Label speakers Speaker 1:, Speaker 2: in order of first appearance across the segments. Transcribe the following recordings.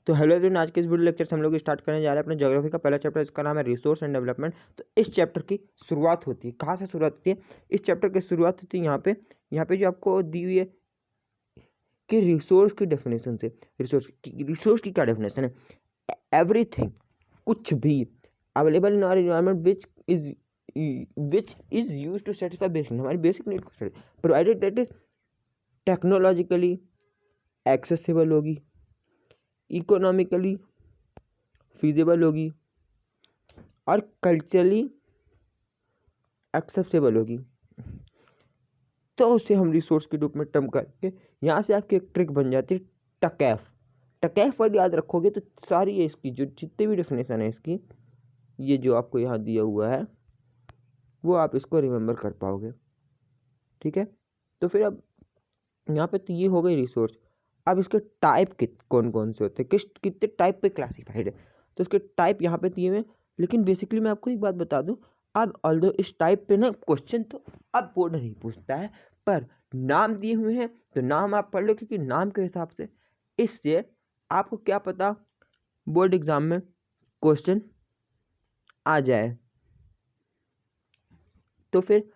Speaker 1: तो hello everyone, आज के इस वीडियो लेक्चर से हम लोग स्टार्ट करने जा रहे हैं अपने ज्योग्राफी का पहला चैप्टर, इसका नाम है रिसोर्स एंड डेवलपमेंट। तो इस चैप्टर की शुरुआत होती है, कहाँ से शुरुआत होती है? इस चैप्टर की शुरुआत होती है यहाँ पे जो आपको दी हुई है कि रिसोर्स की डेफिनेशन से। रिसोर्स की क्या डेफिनेशन है? एवरीथिंग, कुछ भी available in our environment which is use to satisfy basic, हमारी बेसिक नीड को provided that is technologically accessible होगी, इकोनॉमिकली फीजिबल होगी और कल्चरली एक्सेप्टेबल होगी। तो उसे हम रिसोर्स के रूप में टर्म करके यहाँ से आपकी एक ट्रिक बन जाती है टकैफ। टकैफ वर्ड याद रखोगे तो सारी ये इसकी जो जितनी भी डेफिनेशन है इसकी, ये जो आपको यहाँ दिया हुआ है वो आप इसको रिमेंबर कर पाओगे। ठीक है, तो फिर अब यहाँ पे तो ये हो गई रिसोर्स। अब इसके टाइप कौन कौन से होते हैं, कितने टाइप पे क्लासिफाइड है, तो इसके टाइप यहाँ पे दिए हुए। लेकिन बेसिकली मैं आपको एक बात बता दूं, अब ऑल्दो इस टाइप पे ना क्वेश्चन तो अब बोर्ड नहीं पूछता है, पर नाम दिए हुए हैं तो नाम आप पढ़ लो, क्योंकि नाम के हिसाब से इससे आपको क्या पता बोर्ड एग्जाम में क्वेश्चन आ जाए। तो फिर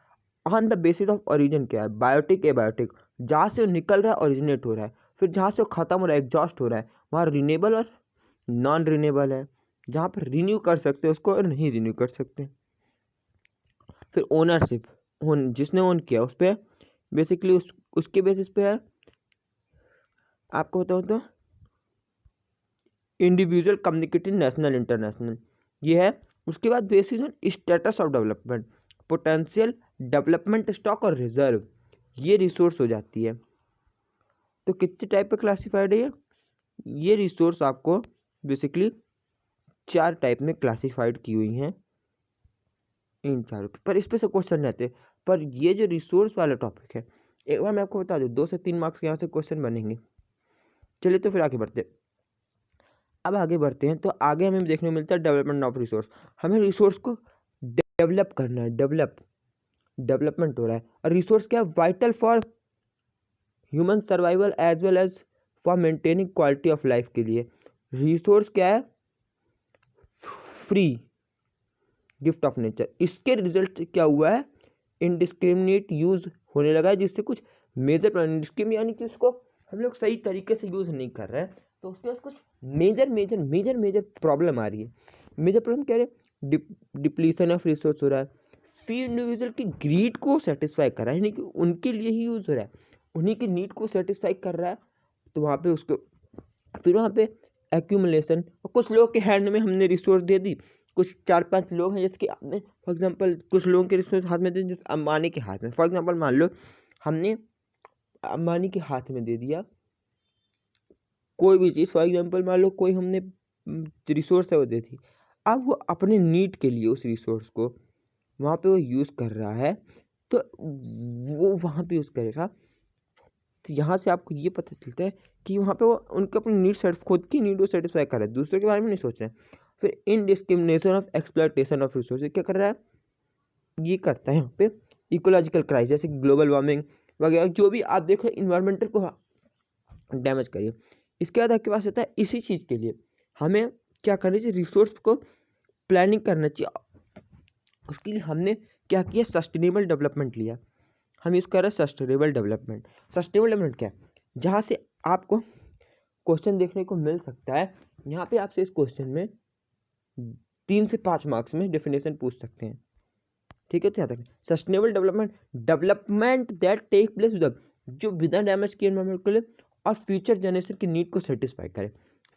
Speaker 1: on the basis of origin क्या है? बायोटिक, एबायोटिक, जहाँ से निकल रहा है ओरिजिनेट हो रहा है, फिर जहाँ से खत्म हो रहा है एग्जॉस्ट हो रहा है, वहाँ रिन्यूएबल और नॉन रिन्यूएबल है। जहाँ पर रिन्यू कर सकते हैं उसको और नहीं रिन्यू कर सकते। फिर ओनरशिप, जिसने ओन किया उस पर बेसिकली उसके बेसिस पे है। आपको बताऊँ तो इंडिविजुअल, कम्युनिकेटिव, नेशनल, इंटरनेशनल, ये है। उसके बाद basis on status of development, potential, development stock और रिजर्व, ये रिसोर्स हो जाती है। तो कितने टाइप पे क्लासिफाइड है ये रिसोर्स आपको बेसिकली 4 टाइप में क्लासिफाइड की हुई हैं इन चारों पर। इस पे से क्वेश्चन रहते, पर ये जो रिसोर्स वाला टॉपिक है, एक बार मैं आपको बता दूं 2 से 3 मार्क्स यहाँ से क्वेश्चन बनेंगे। चलिए तो फिर आगे बढ़ते। अब आगे बढ़ते हैं तो आगे हमें देखने को मिलता है डेवलपमेंट ऑफ रिसोर्स। हमें रिसोर्स को डेवलप करना है, डेवलपमेंट हो रहा है। और रिसोर्स क्या है? Vital for human survival as well as for maintaining quality of life के लिए। रिसोर्स क्या है? Free gift of nature. इसके रिजल्ट क्या हुआ है? इनडिस्क्रिमिनेट यूज होने लगा है, जिससे कुछ मेजर प्रॉब्लम, यानी कि उसको हम लोग सही तरीके से यूज नहीं कर रहे हैं, तो उसके पास कुछ मेजर प्रॉब्लम आ रही है। मेजर प्रॉब्लम क्या है? डिप्लीशन ऑफ रिसोर्स हो रहा है। फिर इंडिविजुअल की ग्रीड को सेटिस्फाई कर रहा है, यानी कि उनके लिए ही यूज हो रहा है, उन्हीं की नीड को सेटिस्फाई कर रहा है। तो वहाँ पे उसको फिर वहाँ पे एक्यूमुलेशन, और कुछ लोगों के हैंड में हमने रिसोर्स दे दी। कुछ 4-5 लोग हैं, जैसे कि आपने फॉर एग्जांपल कुछ लोगों के रिसोर्स हाथ में दे, जैसे अंबानी के हाथ में। फॉर एग्जांपल मान लो हमने अंबानी के हाथ में दे दिया कोई भी चीज़, फॉर एग्जांपल मान लो कोई हमने रिसोर्स है वो दे दी। अब वो अपने नीड के लिए उस रिसोर्स को वहाँ पे वो यूज़ कर रहा है, तो वो वहाँ पे यूज़ करेगा। तो यहाँ से आपको ये पता चलता है कि वहाँ पे वो उनके अपनी नीड, खुद की नीड को सेटिस्फाई कर रहा है, दूसरे के बारे में नहीं सोच रहे हैं। फिर इनडिस्क्रिमिनेशन ऑफ एक्सप्लॉयटेशन ऑफ रिसोर्सेज क्या कर रहा है? ये करता है यहाँ पे इकोलॉजिकल क्राइसिस, जैसे ग्लोबल वार्मिंग वगैरह, जो भी आप देखो इन्वायरमेंटल को डैमेज करिए। इसके बाद आपके पास होता है इसी चीज़ के लिए हमें क्या करना चाहिए? रिसोर्स को प्लानिंग करना चाहिए। उसके लिए हमने क्या किया? सस्टेनेबल डेवलपमेंट लिया। हम यूज़ कर रहे हैं सस्टेनेबल डेवलपमेंट। सस्टेनेबल डेवलपमेंट क्या है? जहाँ से आपको क्वेश्चन देखने को मिल सकता है, यहाँ पे आपसे इस क्वेश्चन में 3 से 5 मार्क्स में डेफिनेशन पूछ सकते हैं। ठीक है, तो याद रखें sustainable development that take place with, जो बिना डैमेज किए एनवायरमेंट के लिए और फ्यूचर जनरेशन की नीड को सेटिस्फाई करे।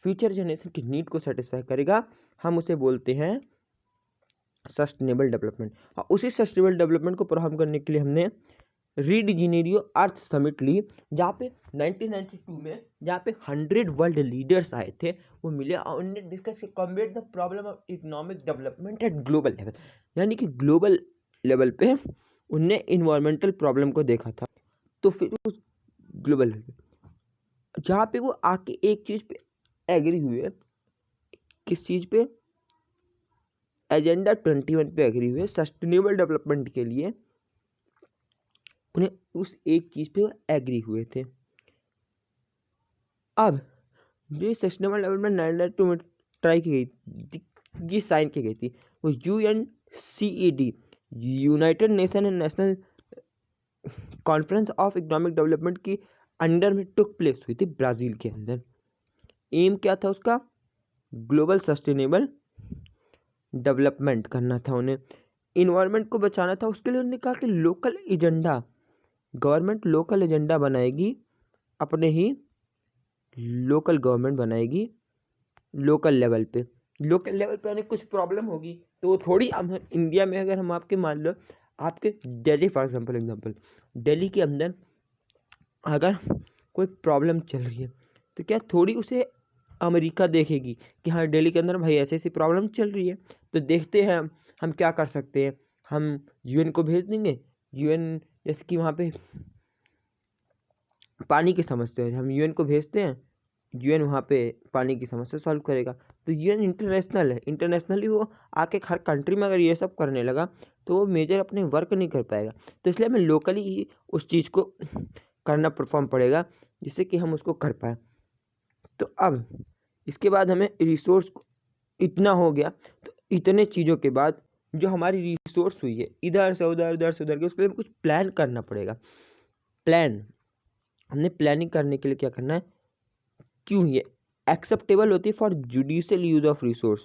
Speaker 1: फ्यूचर जनरेशन की नीड को सेटिस्फाई करेगा, हम उसे बोलते हैं सस्टेनेबल डेवलपमेंट। और उसी सस्टेनेबल डेवलपमेंट को परफॉर्म करने के लिए हमने रीडिजिनेरियो अर्थ समिट ली, जहाँ पे 1992 में जहाँ पे 100 वर्ल्ड लीडर्स आए थे, वो मिले और उन्होंने डिस्कस किया combat the problem of economic development at global level, यानी कि ग्लोबल लेवल पे उनने इन्वायरमेंटल प्रॉब्लम को देखा था। तो फिर उस ग्लोबल लेवल जहाँ पे वो आके एक चीज़ पे एग्री हुए, किस चीज़ पे? एजेंडा 21 पे एग्री हुए सस्टेनेबल डेवलपमेंट के लिए। उन्हें उस एक चीज़ पे वो एग्री हुए थे। अब ये सस्टेनेबल डेवलपमेंट 1992 में ट्राई की गई, ये साइन की गई थी। वो UNCED, United nation and national conference of economic development की अंडर में टुक प्लेस हुई थी ब्राज़ील के अंदर। एम क्या था उसका? ग्लोबल सस्टेनेबल डेवलपमेंट करना था उन्हें, इन्वायरमेंट को बचाना था। उसके लिए उन्होंने कहा कि local agenda, government local agenda बनाएगी, अपने ही लोकल गवर्नमेंट बनाएगी लोकल लेवल पे। लोकल लेवल पे आने कुछ प्रॉब्लम होगी तो वो थोड़ी हम इंडिया में, अगर हम आपके मान लो आपके दिल्ली फॉर एग्जांपल दिल्ली के अंदर अगर कोई प्रॉब्लम चल रही है तो क्या थोड़ी उसे अमेरिका देखेगी कि हाँ दिल्ली के अंदर भाई ऐसी ऐसी प्रॉब्लम चल रही है, तो देखते हैं हम क्या कर सकते हैं। हम UN को भेज देंगे, UN जैसे कि वहाँ पे पानी की समस्या है, हम UN को भेजते हैं, UN वहाँ पे पानी की समस्या सॉल्व करेगा। तो UN इंटरनेशनल है, इंटरनेशनली वो आके हर कंट्री में अगर ये सब करने लगा तो वो मेजर अपने वर्क नहीं कर पाएगा। तो इसलिए हमें लोकली ही उस चीज़ को करना परफॉर्म पड़ेगा जिससे कि हम उसको कर पाए। तो अब इसके बाद हमें रिसोर्स इतना हो गया, तो इतने चीज़ों के बाद जो हमारी रिसोर्स हुई है इधर से उधर उधर से उधर के, उसके लिए कुछ प्लान करना पड़ेगा। प्लान, हमने प्लानिंग करने के लिए क्या करना है, क्यों ये एक्सेप्टेबल होती है for judicial use of resource,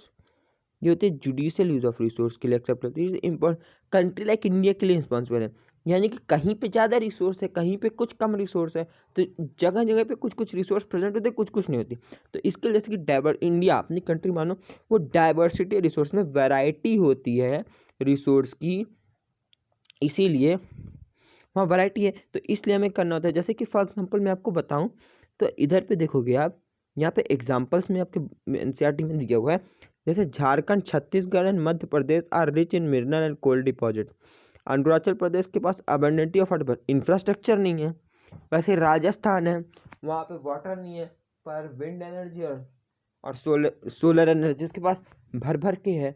Speaker 1: ये होती है जुडिशियल यूज ऑफ रिसोर्स के लिए एक्सेप्ट होती है। इम्पोर्टेंट कंट्री लाइक इंडिया के लिए रिस्पॉन्सिबल है, यानी कि कहीं पे ज़्यादा रिसोर्स है, कहीं पे कुछ कम रिसोर्स है, तो जगह जगह पे कुछ कुछ रिसोर्स प्रेजेंट होते हैं, कुछ कुछ नहीं होती। तो इसके लिए जैसे कि इंडिया अपनी कंट्री मानो, वो डाइवर्सिटी रिसोर्स में वैरायटी होती है रिसोर्स की, इसीलिए वहाँ वैरायटी है, तो इसलिए हमें करना होता है। जैसे कि फॉर एग्जांपल मैं आपको बताऊँ तो इधर पे देखोगे आप, यहाँ पे एग्जांपल्स में आपके NCERT में दिया हुआ है, जैसे Jharkhand, Chhattisgarh and Madhya Pradesh are rich in mineral and coal deposit. Arunachal Pradesh के पास अबंडेंटी ऑफ इंफ्रास्ट्रक्चर नहीं है। वैसे राजस्थान है, वहाँ पे वाटर नहीं है, पर विंड एनर्जी और सोलर एनर्जी उसके पास भर भर के है,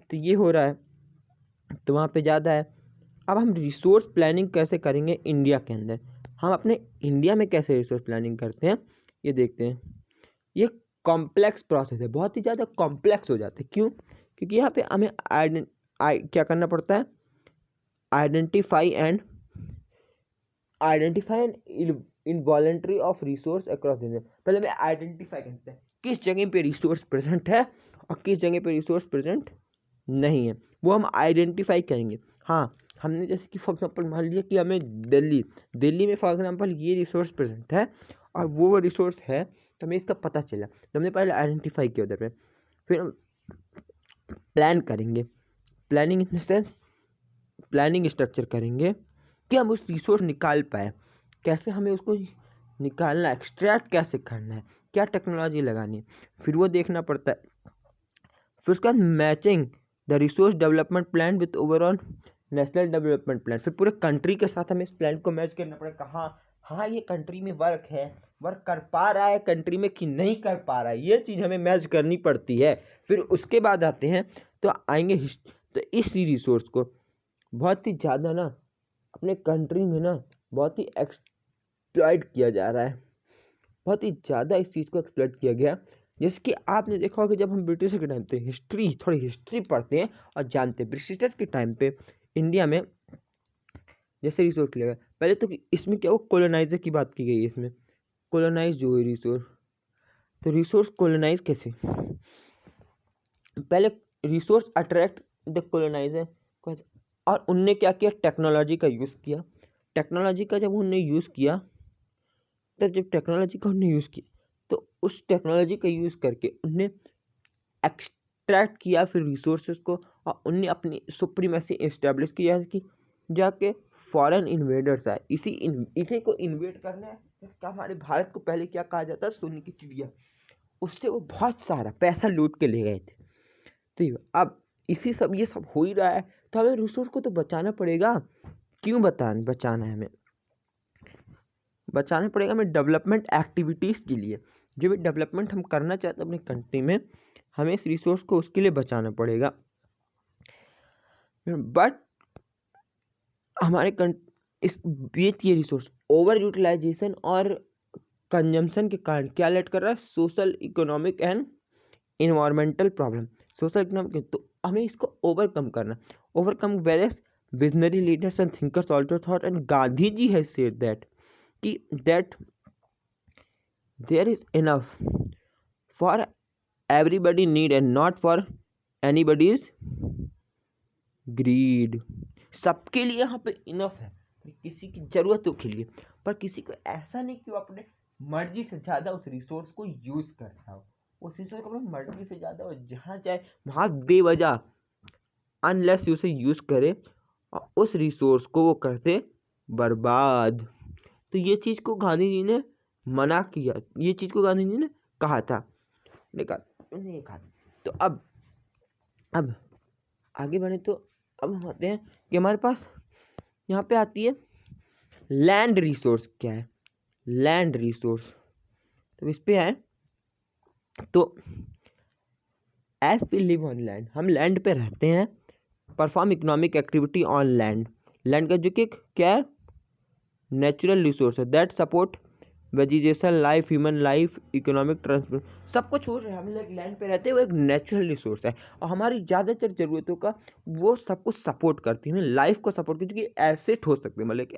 Speaker 1: तो ये हो रहा है, तो वहाँ पे ज़्यादा है। अब हम रिसोर्स प्लानिंग कैसे करेंगे इंडिया के अंदर, हम अपने इंडिया में कैसे रिसोर्स प्लानिंग करते हैं ये देखते हैं। ये कॉम्प्लेक्स प्रोसेस है, बहुत ही ज़्यादा कॉम्प्लेक्स हो जाता है। क्यों? क्योंकि यहाँ पे हमें क्या करना पड़ता है, identify and involuntary of resource across India. पहले हमें आइडेंटिफाई करते हैं किस जगह पे रिसोर्स प्रेजेंट है और किस जगह पे रिसोर्स प्रेजेंट नहीं है, वो हम आइडेंटिफाई करेंगे। हाँ, हमने जैसे कि फॉर एग्जांपल मान लिया कि हमें दिल्ली में फॉर एग्जांपल ये रिसोर्स प्रेजेंट है और वो रिसोर्स है, तो हमें इसका पता चला, तो हमने पहले आइडेंटिफाई किया उधर पे, फिर हम प्लान करेंगे, planning in the sense planning structure करेंगे कि हम उस रिसोर्स निकाल पाए, कैसे हमें उसको निकालना, एक्सट्रैक्ट कैसे करना है, क्या टेक्नोलॉजी लगानी है, फिर वो देखना पड़ता है। फिर उसके बाद matching the resource development plan with overall national development plan, फिर पूरे कंट्री के साथ हमें इस प्लान को मैच करना पड़ेगा। हाँ ये कंट्री में वर्क कर पा रहा है कंट्री में कि नहीं कर पा रहा है, ये चीज़ हमें मैच करनी पड़ती है। फिर उसके बाद आते हैं तो आएंगे तो इस रिसोर्स को बहुत ही ज़्यादा ना अपने कंट्री में ना बहुत ही एक्सप्लॉइट किया जा रहा है, बहुत ही ज़्यादा इस चीज़ को एक्सप्लॉइट किया गया। जैसे कि आपने देखा होगा जब हम ब्रिटिश के टाइम पे थोड़ी हिस्ट्री पढ़ते हैं और जानते हैं, ब्रिटिशर्स के टाइम पे इंडिया में जैसे रिसोर्स लिया गया, पहले तो इसमें क्या, वो कोलोनाइजर की बात की गई है, इसमें कोलोनाइज जो है रिसोर्स, तो रिसोर्स कोलोनाइज कैसे, पहले रिसोर्स अट्रैक्ट द कोलोनाइजर, और उनने क्या किया, टेक्नोलॉजी का यूज़ किया। टेक्नोलॉजी का जब उनने यूज़ किया, तब जब टेक्नोलॉजी का उन्होंने यूज़ किया तो उस टेक्नोलॉजी का यूज़ करके उनने एक्सट्रैक्ट किया फिर रिसोर्सेज को, और उनने अपनी सुप्रीमेसी इस्टेब्लिश किया कि जाके फॉरेन इन्वेडर्स आए, इसी को इन्वेड करना है। इसका हमारे भारत को पहले क्या कहा जाता है, सोने की चिड़िया, उससे वो बहुत सारा पैसा लूट के ले गए थे। तो अब ये सब हो ही रहा है, तो हमें रिसोर्स को तो बचाना पड़ेगा। क्यों बचाना है, हमें बचाना पड़ेगा हमें डेवलपमेंट एक्टिविटीज़ के लिए, जो भी डेवलपमेंट हम करना चाहते हैं अपनी कंट्री में, हमें इस रिसोर्स को उसके लिए बचाना पड़ेगा। बट हमारे ये रिसोर्स ओवर यूटिलाइजेशन और कंजम्पशन के कारण क्या लेट कर रहा है, social economic and environmental problem, social economic. तो हमें इसको ओवरकम करना, overcome various visionary leaders and thinkers also thought, and Gandhi ji has said that कि that there is enough for everybody need and not for anybody's greed. सबके लिए यहाँ पे enough है, किसी की जरूरतों के लिए, पर किसी को ऐसा नहीं कि वो अपने मर्जी से ज़्यादा उस रिसोर्स को यूज़ कर रहा हो, उस रिसोर्स को अपनी मर्जी से ज़्यादा वो जहाँ चाहे वहाँ बेवजह अनलेस उसे यूज़ करे और उस रिसोर्स को वो करते बर्बाद। तो ये चीज़ को गांधी जी ने मना किया, ये चीज़ को गांधी जी ने कहा था, नहीं कहा। तो अब आगे बढ़े तो अब हम आते हैं कि हमारे पास यहाँ पे आती है लैंड रिसोर्स। क्या है लैंड रिसोर्स? तो इस पे आए तो as we live on land, हम लैंड पे रहते हैं, perform economic activity on land, land का जो कि क्या है, नेचुरल रिसोर्स है that support vegetation life, human life, economic transport, सब कुछ हो रहा है। हम लोग लैंड पे रहते हैं, वो एक नेचुरल रिसोर्स है और हमारी ज़्यादातर ज़रूरतों का वो सब कुछ सपोर्ट करती है, लाइफ को सपोर्ट करती है, क्योंकि एसिड हो सकते हैं, मतलब कि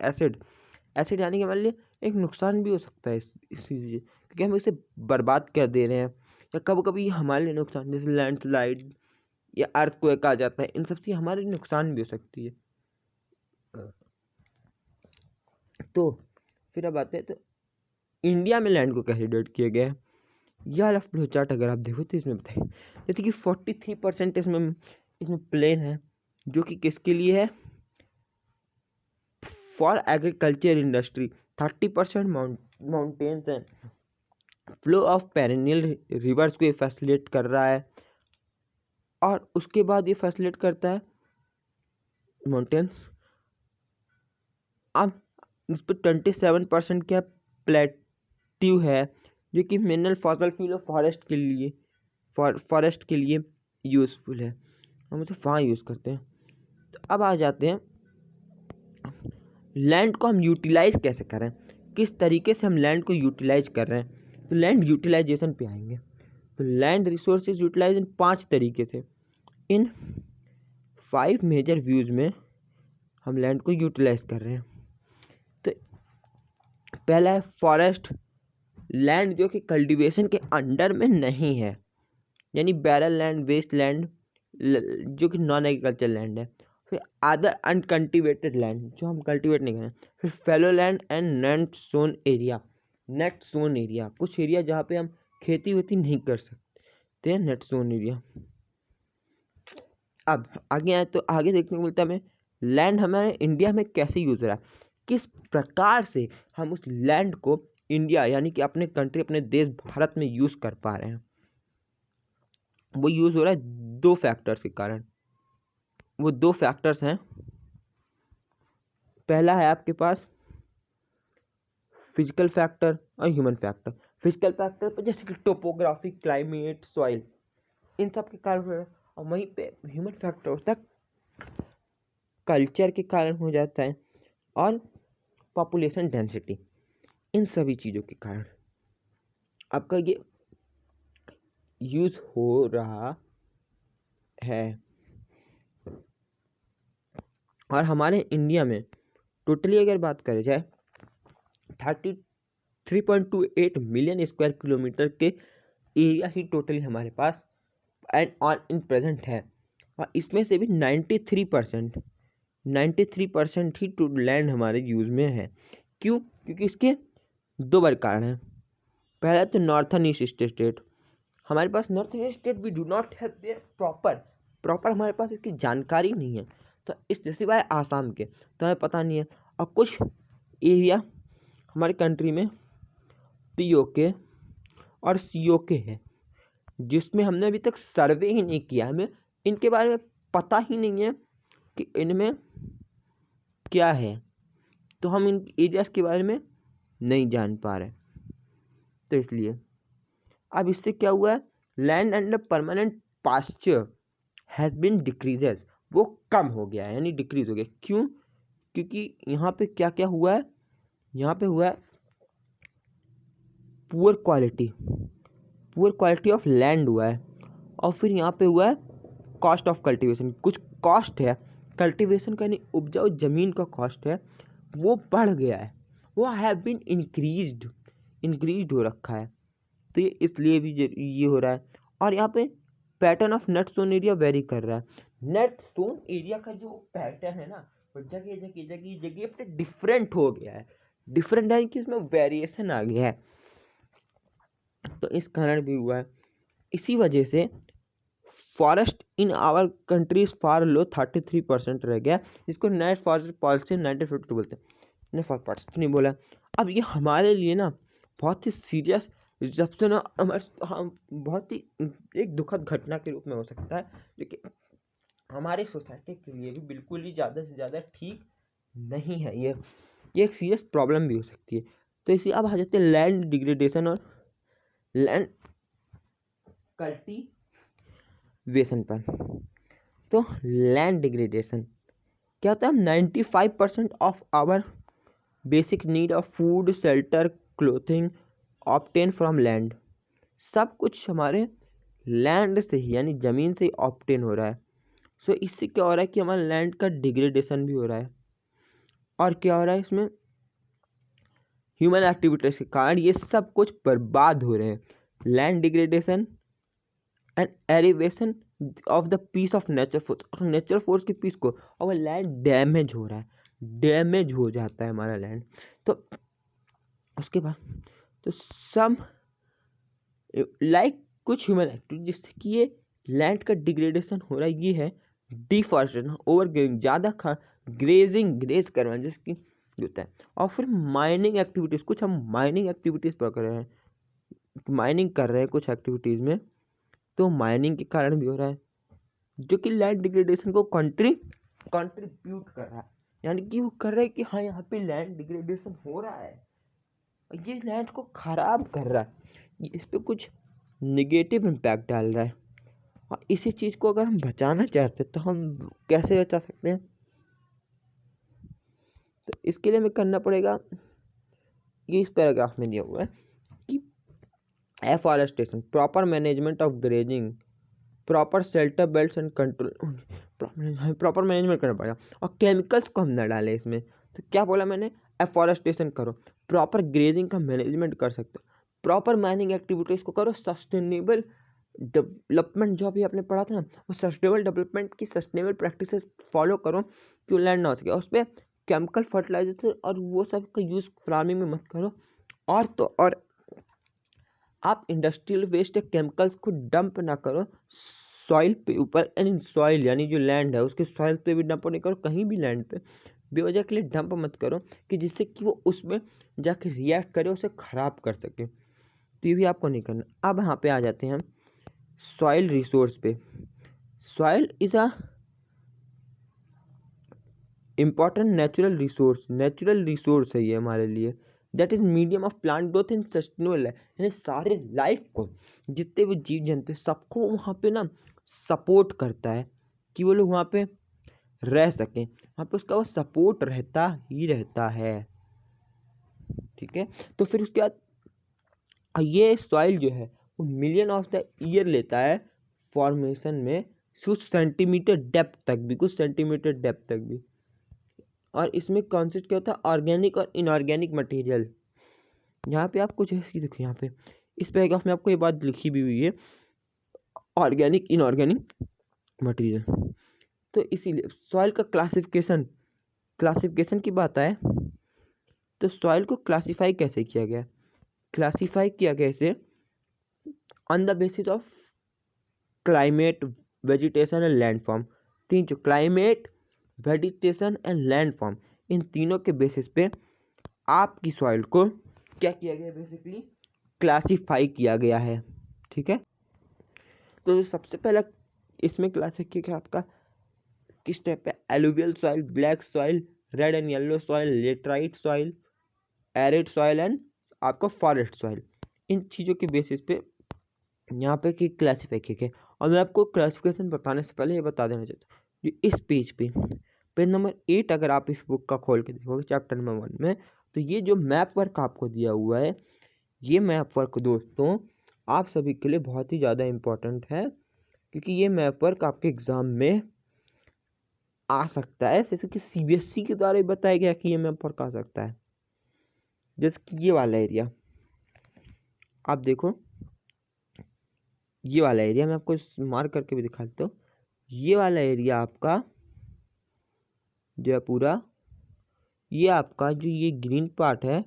Speaker 1: एसिड यानी कि हमारे लिए एक नुकसान भी हो सकता है इस चीज़, क्योंकि हम इसे बर्बाद कर दे रहे हैं, या कभी कभी हमारे लिए नुकसान, जैसे लैंडस्लाइड या अर्थक्वेक आ जाता है, इन सब चीज़ हमारे लिए नुकसान भी हो सकती है। तो फिर अब आते हैं तो इंडिया में लैंड को कैसे डिवाइड किया गया है, यह वाला फ्लो चार्ट अगर आप देखो तो इसमें बताइए, जैसे कि 43% इसमें प्लेन है, जो कि किसके लिए है, फॉर एग्रीकल्चर इंडस्ट्री, 30% माउंटेन्स हैं, फ्लो ऑफ पेरेनियल रिवर्स को ये फैसिलिटेट कर रहा है, और उसके बाद ये फैसिलिटेट करता है माउंटेन्स। अब इस पर 27% क्या प्लेट्यू है, जो कि मिनरल फॉसल फ्यूल और फॉरेस्ट के लिए यूज़फुल है, हम उसे वहाँ यूज़ करते हैं। तो अब आ जाते हैं लैंड को हम यूटिलाइज कैसे करें, किस तरीके से हम लैंड को यूटिलाइज कर रहे हैं। तो लैंड यूटिलाइजेशन पे आएंगे, तो लैंड रिसोर्सेज यूटिलाइजेशन 5 तरीके से, इन 5 मेजर व्यूज़ में हम लैंड को यूटिलाइज कर रहे हैं। तो पहला है फॉरेस्ट लैंड, जो कि कल्टीवेशन के अंडर में नहीं है, यानी बैरल लैंड, वेस्ट लैंड, जो कि नॉन एग्रीकल्चर लैंड है। फिर अदर अनकल्टिवेटेड लैंड, जो हम कल्टीवेट नहीं करें। फिर fellow land and net sown area, कुछ एरिया जहाँ पे हम खेती वेती नहीं कर सकते हैं, नेट सोन एरिया। अब आगे आए तो आगे देखने को मिलता है हमें लैंड हमारे इंडिया में कैसे यूज़ हो रहा है, किस प्रकार से हम उस लैंड को इंडिया यानी कि अपने कंट्री, अपने देश भारत में यूज़ कर पा रहे हैं। वो यूज़ हो रहा है 2 फैक्टर्स के कारण, वो 2 फैक्टर्स हैं। पहला है आपके पास फिजिकल फैक्टर और ह्यूमन फैक्टर। फिजिकल फैक्टर पर जैसे कि टोपोग्राफी, क्लाइमेट, सॉइल, इन सब के कारण हो रहा है, और वहीं पे ह्यूमन फैक्टर होता है कल्चर के कारण हो जाता है, और पॉपुलेशन डेंसिटी, इन सभी चीज़ों के कारण आपका ये यूज़ हो रहा है। और हमारे इंडिया में टोटली अगर बात करें जाए 33.28 मिलियन स्क्वायर किलोमीटर के एरिया ही टोटली हमारे पास एंड ऑन इन प्रेजेंट है, और इसमें से भी 93% ही टू लैंड हमारे यूज़ में है। क्यों? क्योंकि इसके 2 बड़े कारण हैं। पहला तो नॉर्थन ईस्ट स्टेट, हमारे पास north east state we do not have there proper हमारे पास इसकी जानकारी नहीं है। तो इस सिवाय आसाम के तो हमें पता नहीं है, और कुछ एरिया हमारे कंट्री में POK और COK है, जिसमें हमने अभी तक सर्वे ही नहीं किया, हमें इनके बारे में पता ही नहीं है कि इनमें क्या है, तो हम इन एरियाज के बारे में नहीं जान पा रहे। तो इसलिए अब इससे क्या हुआ है, land under permanent pasture has been decreases, वो कम हो गया है, यानी डिक्रीज हो गया। क्यों? क्योंकि यहाँ पे क्या क्या हुआ है, यहाँ पे हुआ है पुअर क्वालिटी ऑफ लैंड हुआ है, और फिर यहाँ पे हुआ है कॉस्ट ऑफ कल्टीवेशन, कुछ कॉस्ट है कल्टीवेशन का, यानी उपजाऊ ज़मीन का कॉस्ट है वो बढ़ गया है, वो हैव बीन इंक्रीज्ड हो रखा है, तो ये इसलिए भी ये हो रहा है। और यहाँ पे pattern of net sown area very कर रहा है, नेट सोन एरिया का जो पैटर्न है ना वो जगह पे डिफरेंट हो गया है, डिफरेंट है कि उसमें वेरिएशन आ गया है, तो इस कारण भी हुआ है। इसी वजह से forest in our country is far low, 33% रह गया, जिसको नेट फॉरेस्ट पॉलिसी 1952 बोलते हैं, ने फॉरेस्ट नहीं बोला। अब ये हमारे लिए ना बहुत ही सीरियस, जब से ना हम बहुत ही एक दुखद घटना के रूप में हो सकता है, जो कि हमारी सोसाइटी के लिए भी बिल्कुल ही ज़्यादा से ज़्यादा ठीक नहीं है। ये एक सीरियस प्रॉब्लम भी हो सकती है। तो इसलिए अब आ जाते हैं लैंड डिग्रेडेशन और लैंड कल्टीवेशन पर। तो लैंड डिग्रेडेशन क्या होता है, 95% of our basic need of food, shelter, clothing obtain from land, सब कुछ हमारे लैंड से ही यानी ज़मीन से ही ऑब्टेन हो रहा है। सो इससे क्या हो रहा है कि हमारे लैंड का डिग्रेडेशन भी हो रहा है, और क्या हो रहा है इसमें, ह्यूमन एक्टिविटीज के कारण ये सब कुछ बर्बाद हो रहे हैं। Land degradation and elevation of the piece of natural force, और नेचुरल फोर्स के पीस को, और लैंड डैमेज हो रहा है, डैमेज हो जाता है हमारा लैंड। तो उसके बाद तो सम लाइक कुछ ह्यूमन एक्टिविटी जिससे कि ये लैंड का डिग्रेडेशन हो रहा है, ये है डिफॉरेस्टेशन, ओवर ज़्यादा ग्रेज करना जिसकी होता है, और फिर माइनिंग एक्टिविटीज़, कुछ हम माइनिंग एक्टिविटीज़ पर कर रहे हैं, माइनिंग कर रहे हैं कुछ एक्टिविटीज़ में, तो माइनिंग के कारण भी हो रहा है, जो कि लैंड डिग्रेडेशन को कंट्रीब्यूट कर रहा है, यानी कि वो कर रहा है कि हाँ यहाँ पे लैंड डिग्रेडेशन हो रहा है, ये लैंड को खराब कर रहा है, ये इस पर कुछ निगेटिव इम्पैक्ट डाल रहा है। और इसी चीज़ को अगर हम बचाना चाहते हैं तो हम कैसे बचा सकते हैं, तो इसके लिए हमें करना पड़ेगा, ये इस पैराग्राफ में दिया हुआ है कि afforestation, proper management of grazing, proper shelter belts and control, proper management करना पड़ेगा, और केमिकल्स को हम न डालें इसमें। तो क्या बोला मैंने, एफॉरेस्टेशन करो, प्रॉपर ग्रेजिंग का मैनेजमेंट कर सकते हो, प्रॉपर माइनिंग एक्टिविटीज़ को करो, सस्टेनेबल डेवलपमेंट जो अभी आपने पढ़ा था ना, वो सस्टेनेबल डेवलपमेंट की सस्टेनेबल प्रैक्टिसेस फॉलो करो कि लैंड ना हो सके, उस पर केमिकल फर्टिलाइजर और वो सब का यूज़ फार्मिंग में मत करो। और तो और आप इंडस्ट्रियल वेस्ट या केमिकल्स को डंप ना करो सॉइल पे ऊपर, यानी सॉइल यानी जो लैंड है उसके सॉइल पे भी डंप नहीं करो, कहीं भी लैंड पे बेवजह के लिए डंप मत करो कि जिससे कि वो उसमें जाके रिएक्ट करे, उसे ख़राब कर सके, तो ये भी आपको नहीं करना। अब यहाँ पे आ जाते हैं हम सॉइल रिसोर्स पे। Soil is a important natural resource है ये हमारे लिए, that is medium of plant growth in sustainable है, यानी सारे लाइफ को, जितने भी जीव जंतु सबको वहाँ पे ना सपोर्ट करता है कि वो लोग वहाँ पे रह सकें, वहाँ पे उसका वो सपोर्ट रहता ही रहता है, ठीक है। तो फिर उसके बाद ये सॉइल जो है वो मिलियन ऑफ द ईयर लेता है फॉर्मेशन में, कुछ सेंटीमीटर डेप्थ तक भी, और इसमें कॉन्सेप्ट क्या होता है, ऑर्गेनिक और इनऑर्गेनिक मटेरियल। यहाँ पे आप कुछ ऐसी देखो, यहाँ पे इस पैराग्राफ में आपको ये बात लिखी भी हुई है, ऑर्गेनिक इनऑर्गेनिक मटेरियल। तो इसीलिए सॉइल का क्लासिफिकेशन की बात आए तो सॉइल को क्लासीफाई कैसे किया गया, इसे on the basis of climate, vegetation and landform. तीन जो क्लाइमेट, वेजिटेशन एंड लैंडफॉर्म, इन तीनों के बेसिस पे आपकी सॉइल को क्या किया गया, बेसिकली क्लासीफाई किया गया है, ठीक है। तो सबसे पहला इसमें क्लासिफाई किया आपका किस टाइप पे, alluvial soil, black soil, red and yellow soil, laterite soil, arid soil and आपका फॉरेस्ट सॉइल। इन चीज़ों के बेसिस पे यहाँ पे की क्लासीफाई किया गया। और मैं आपको क्लासिफिकेशन बताने से पहले ये बता देना चाहता हूँ, इस पेज नंबर 8 अगर आप इस बुक का खोल के देखोगे चैप्टर नंबर 1 में, तो ये जो मैप वर्क आपको दिया हुआ है, ये मैप वर्क दोस्तों आप सभी के लिए बहुत ही ज़्यादा इम्पोर्टेंट है, क्योंकि ये मैप वर्क आपके एग्ज़ाम में आ सकता है। जैसे कि सीबीएसई के द्वारा बताया गया कि ये मैप वर्क आ सकता है। जैसे कि ये वाला एरिया आप देखो, ये वाला एरिया मैं आपको मार्क करके भी दिखा देता हूँ। ये वाला एरिया आपका जो है पूरा, ये आपका जो ये ग्रीन पार्ट है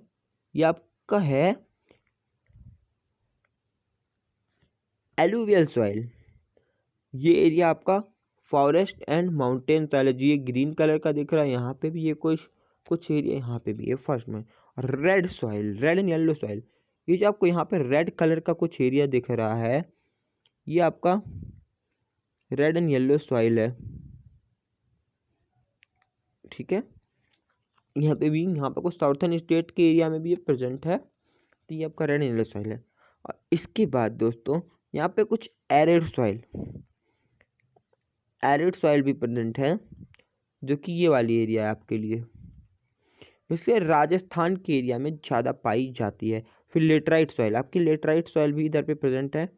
Speaker 1: ये आपका है एलुवियल सॉइल। ये एरिया आपका फॉरेस्ट एंड माउंटेन सॉइल है। जो ये ग्रीन कलर का दिख रहा है यहाँ पे भी, ये कुछ एरिया यहाँ पे भी है फर्स्ट में। Red soil, red and yellow soil, ये जो आपको यहाँ पे रेड कलर का कुछ एरिया दिख रहा है ये आपका रेड एंड येलो सॉइल है, ठीक है। यहाँ पे भी, यहाँ पे कुछ साउथर्न स्टेट के एरिया में भी ये प्रेजेंट है, तो ये आपका रेड एंड येलो सॉइल है। और इसके बाद दोस्तों यहाँ पे कुछ एरिड सॉइल भी प्रेजेंट है, जो कि ये वाली एरिया है आपके लिए, इसलिए राजस्थान के एरिया में ज़्यादा पाई जाती है। फिर लेटराइट सॉइल, आपकी लेटराइट सॉइल भी इधर पे प्रेजेंट है।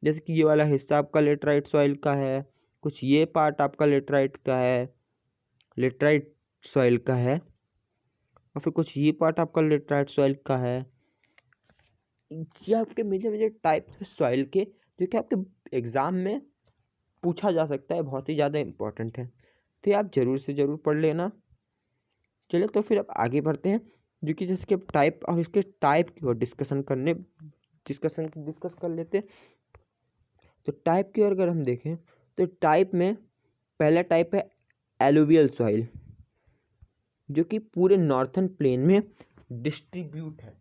Speaker 1: जैसे कि ये वाला हिस्सा आपका लेटराइट सॉइल का है, कुछ ये पार्ट आपका लेटराइट सॉइल का है, और फिर कुछ ये पार्ट आपका लेटराइट सॉइल का है। ये आपके मेजर टाइप सॉइल के जो कि आपके एग्ज़ाम में पूछा जा सकता है, बहुत ही ज़्यादा इम्पोर्टेंट है, तो आप ज़रूर से ज़रूर पढ़ लेना। चलिए तो फिर अब आगे बढ़ते हैं, जो कि जैसे कि अब टाइप और इसके टाइप की ओर डिस्कस कर लेते हैं। तो टाइप की ओर अगर हम देखें तो टाइप में पहला टाइप है एलुवियल सॉइल, जो कि पूरे नॉर्थन प्लेन में डिस्ट्रीब्यूट है,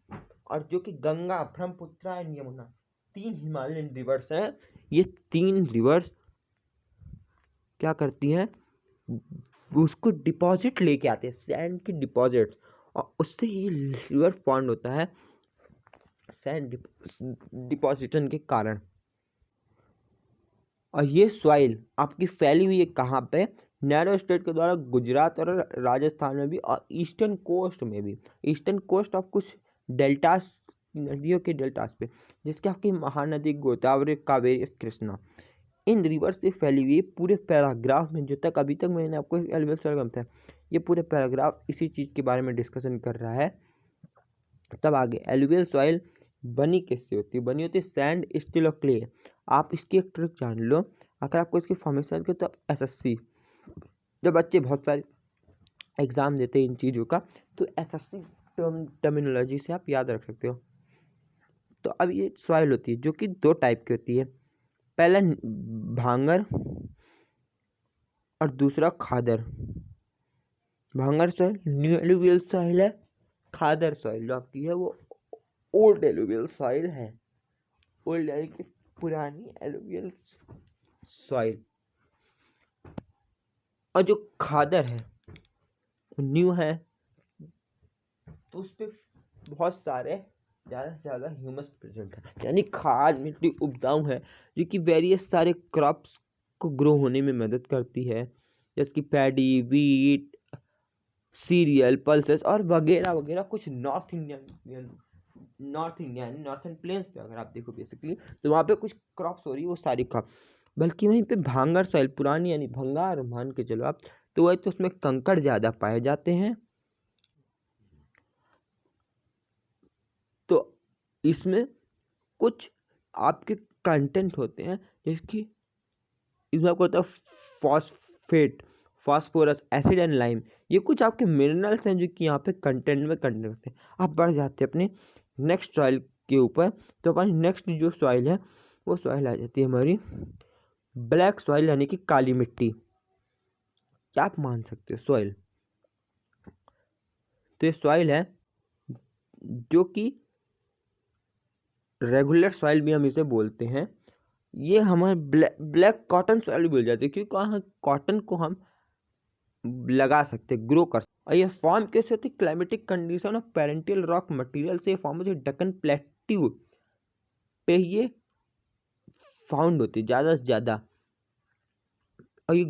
Speaker 1: और जो कि Ganga, Brahmaputra and Yamuna, 3 Himalayan reverse हैं। ये 3 रिवर्स क्या करती हैं, उसको डिपॉजिट लेके आते हैं, सैंड की डिपॉजिट्स, और उससे ये रिवर फॉर्म होता है सैंड डिपॉजिशन के कारण। और ये सॉइल आपकी फैली हुई है कहाँ पे, नैरो स्टेट के द्वारा गुजरात और राजस्थान में भी, और ईस्टर्न कोस्ट में भी। ईस्टर्न कोस्ट ऑफ कुछ डेल्टास, नदियों के डेल्टास पे, जिसके आपकी महानदी गोदावरी, कावेरी, कृष्णा, इन रिवर्स पे फैली हुई पूरे पैराग्राफ में। जो तक अभी तक मैंने आपको एलुवियल सॉइल बताया, ये पूरे पैराग्राफ इसी चीज़ के बारे में डिस्कशन कर रहा है। तब आगे एलुवियल सॉइल बनी कैसे होती है, बनी होती है सैंड, स्टील और क्ले। आप इसकी एक ट्रिक जान लो, अगर आपको इसकी फॉर्मेशन के, तो एसएससी, जब बच्चे बहुत सारे एग्जाम देते हैं इन चीज़ों का, तो एसएससी टर्मिनोलॉजी से आप याद रख सकते हो। तो अब ये सॉइल होती है जो कि 2 टाइप की होती है, पहला भांगर और दूसरा खादर। भांगर सॉइल न्यू एलुवियल सॉइल है, खादर सॉइल जो आपकी है वो ओल्ड एलुवियल सॉइल है, ओल्ड यानी कि पुरानी एलुवियल सॉइल। और जो खादर है न्यू है, तो उस पर बहुत सारे ज़्यादा से ज़्यादा ह्यूमस प्रेजेंट है, यानी खाद मिट्टी उपजाऊ है, जो कि वेरियस सारे क्रॉप्स को ग्रो होने में मदद करती है, जैसे कि पैडी, वीट, सीरियल, पल्सेस और वगैरह वगैरह। कुछ नॉर्थन प्लेन्स पे अगर आप देखो बेसिकली, तो वहाँ पे कुछ क्रॉप्स हो रही है, वो सारी क्रॉप। बल्कि वहीं पे भांगर सॉइल, पुरानी यानी भंगार मान के चलो आप, तो वही तो उसमें कंकड़ ज़्यादा पाए जाते हैं। तो इसमें कुछ आपके कंटेंट होते हैं, जिसकी इसमें आपको होता है phosphate, phosphorus, acid and lime. ये कुछ आपके मिनरल्स हैं जो कि यहाँ पे कंटेंट में कंटेंट होते हैं। आप बढ़ जाते हैं अपने नेक्स्ट सॉइल के ऊपर, तो अपनी नेक्स्ट जो सॉइल है वो सॉइल आ जाती है हमारी ब्लैक सॉइल, यानी कि काली मिट्टी, क्या आप मान सकते हो सॉइल। तो ये सॉइल है जो कि रेगुलर सॉइल भी हम इसे बोलते हैं। ये हमारे ब्लैक कॉटन सॉइल भी बोल जाते हैं, क्योंकि कॉटन को हम लगा सकते, ग्रो कर सकते। और ये फॉर्म कैसे होती है, क्लाइमेटिक कंडीशन और पेरेंटियल रॉक मटेरियल से फॉर्म होती है। डक्कन प्लेट्यू पे ये फाउंड होती है ज़्यादा से ज़्यादा, और ये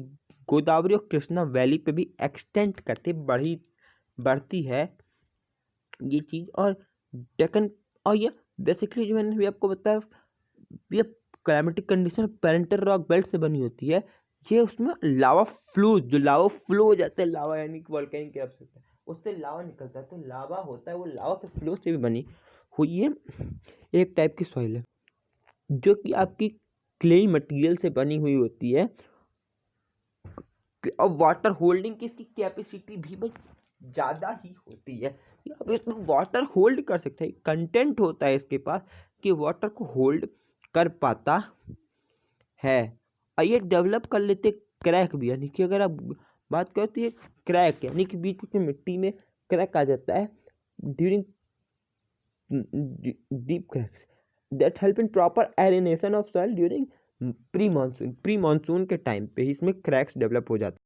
Speaker 1: गोदावरी और कृष्णा वैली पे भी एक्सटेंड करते बढ़ती है ये चीज़। और डेक्कन, और ये बेसिकली जो मैंने भी आपको बताया, ये climatic condition parental rock belt से बनी होती है। ये उसमें लावा फ्लो, जो लावा फ्लो हो जाता है, लावा यानी कि वोल्केनिक एरप्शन होता है, उससे लावा निकलता है, तो लावा होता है वो लावा के फ्लो से भी बनी हुई है एक टाइप की सॉइल है, जो कि आपकी क्लेई मटेरियल से बनी हुई होती है। और वाटर होल्डिंग की इसकी कैपेसिटी भी भाई ज़्यादा ही होती है। अब इसमें वाटर होल्ड कर सकता है, कंटेंट होता है इसके पास कि वाटर को होल्ड कर पाता है। और ये डेवलप कर लेते क्रैक भी, यानी कि अगर आप बात करते हैं क्रैक, यानी कि बीच बीच में मिट्टी में क्रैक आ जाता है during deep cracks that help in proper aeration of soil during pre monsoon के टाइम पे ही इसमें क्रैक्स डेवलप हो जाते हैं।